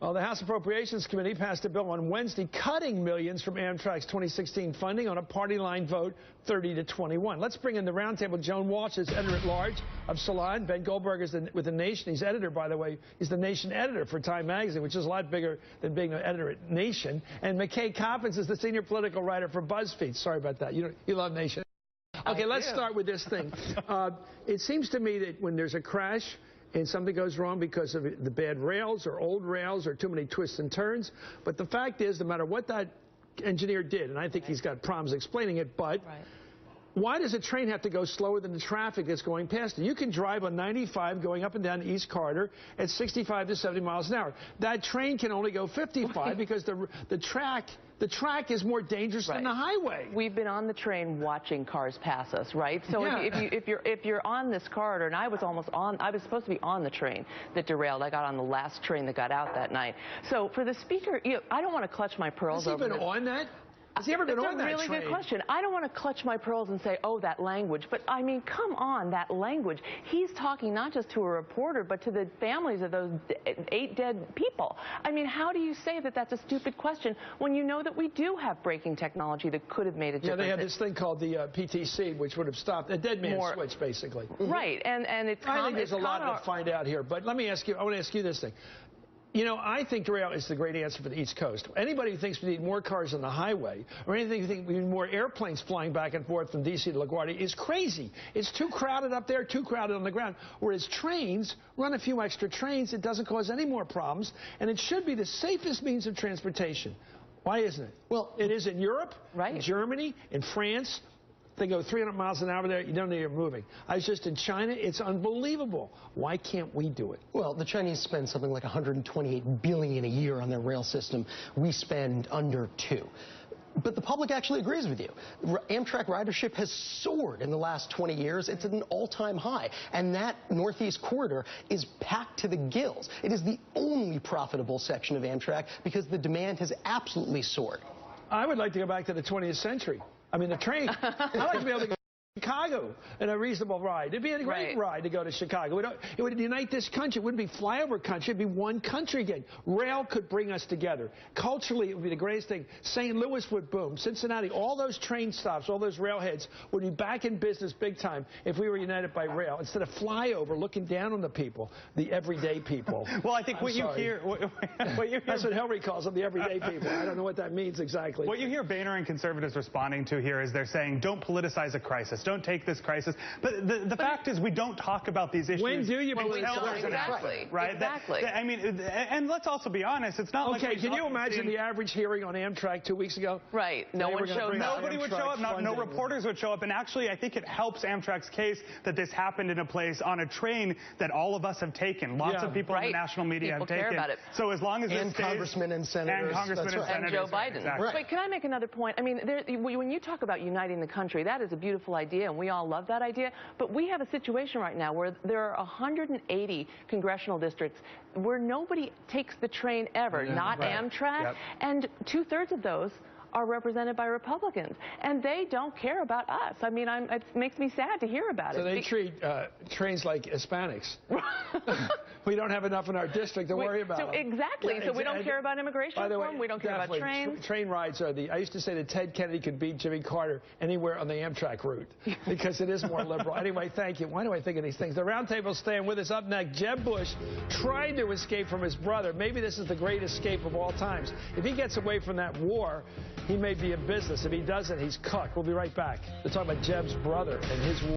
Well, the House Appropriations Committee passed a bill on Wednesday cutting millions from Amtrak's 2016 funding on a party line vote 30-21. Let's bring in the roundtable. Joan Walsh is editor-at-large of Salon. Ben Goldberg is with The Nation. He's editor, by the way. He's the Nation editor for Time Magazine, which is a lot bigger than being an editor at Nation. And McKay Coppins is the senior political writer for BuzzFeed. Sorry about that. You love Nation. Okay, let's start with this thing. It seems to me that when there's a crash and something goes wrong because of the bad rails or old rails or too many twists and turns, but the fact is, no matter what that engineer did, and I think he's got problems explaining it, but why does a train have to go slower than the traffic that's going past it? You can drive on 95 going up and down the East Corridor at 65 to 70 miles an hour. That train can only go 55 because the track is more dangerous than the highway. We've been on the train watching cars pass us, right? So if you're on this corridor, and I was supposed to be on the train that derailed. I got on the last train that got out that night. So for the speaker, I don't want to clutch my pearls over this. Has he been on that? Has he ever been on that train? That's a really good question. I don't want to clutch my pearls and say, oh, that language. But, I mean, come on, that language. He's talking not just to a reporter, but to the families of those 8 dead people. I mean, how do you say that that's a stupid question when you know that we do have braking technology that could have made a difference? Yeah, they have this thing called the PTC, which would have stopped a dead man switch, basically. Right, and it's I think there's a lot to find out here. But let me ask you, I want to ask you this thing. You know, I think rail is the great answer for the East Coast. Anybody who thinks we need more cars on the highway, or anything who thinks we need more airplanes flying back and forth from D.C. to LaGuardia is crazy. It's too crowded up there, too crowded on the ground. Whereas trains, run a few extra trains, it doesn't cause any more problems, and it should be the safest means of transportation. Why isn't it? Well, it is in Europe, in Germany, in France. They go 300 miles an hour there. You don't know you're moving. I was just in China. It's unbelievable. Why can't we do it? Well, the Chinese spend something like $128 billion a year on their rail system. We spend under $2 billion. But the public actually agrees with you. Amtrak ridership has soared in the last 20 years. It's at an all-time high. And that Northeast corridor is packed to the gills. It is the only profitable section of Amtrak because the demand has absolutely soared. I would like to go back to the 20th century. I mean, the train. I'd like to be able to go to Chicago in a reasonable ride. It'd be a great ride to go to Chicago. It would unite this country. It wouldn't be flyover country. It'd be one country again. Rail could bring us together. Culturally, it would be the greatest thing. St. Louis would boom. Cincinnati, all those train stops, all those railheads would be back in business big time if we were united by rail instead of flyover, looking down on the people, the everyday people. Well, I think what you hear... That's what Hillary calls them, the everyday people. I don't know what that means exactly. What you hear Boehner and conservatives responding to here is they're saying, don't politicize a crisis. Don't take this crisis. But the fact is, we don't talk about these issues. When do you until there's an accident, right? Exactly. I mean, and let's also be honest. It's not like... Okay, can you imagine the average hearing on Amtrak 2 weeks ago? Right. No one showed up. Nobody would show up. No reporters would show up. And actually, I think it helps Amtrak's case that this happened in a place on a train that all of us have taken. Lots of people in the national media have taken. Care about it. So as long as and congressmen and senators. And congressmen and senators. And Joe Biden. Exactly. But can I make another point? I mean, when you talk about uniting the country, that is a beautiful idea, and we all love that idea. But we have a situation right now where there are 180 congressional districts where nobody takes the train ever, not Amtrak, and 2/3 of those are represented by Republicans, and they don't care about us. I mean, it makes me sad to hear about it. So they treat trains like Hispanics. We don't have enough in our district to worry about. So exactly. So we don't care about immigration reform. We don't care about trains. Train rides are I used to say that Ted Kennedy could beat Jimmy Carter anywhere on the Amtrak route because it is more liberal. Anyway, thank you. Why do I think of these things? The roundtable's staying with us. Up next, Jeb Bush tried to escape from his brother. Maybe this is the great escape of all times. If he gets away from that war, he may be in business. If he doesn't, he's cooked. We'll be right back to talk about Jeb's brother and his war.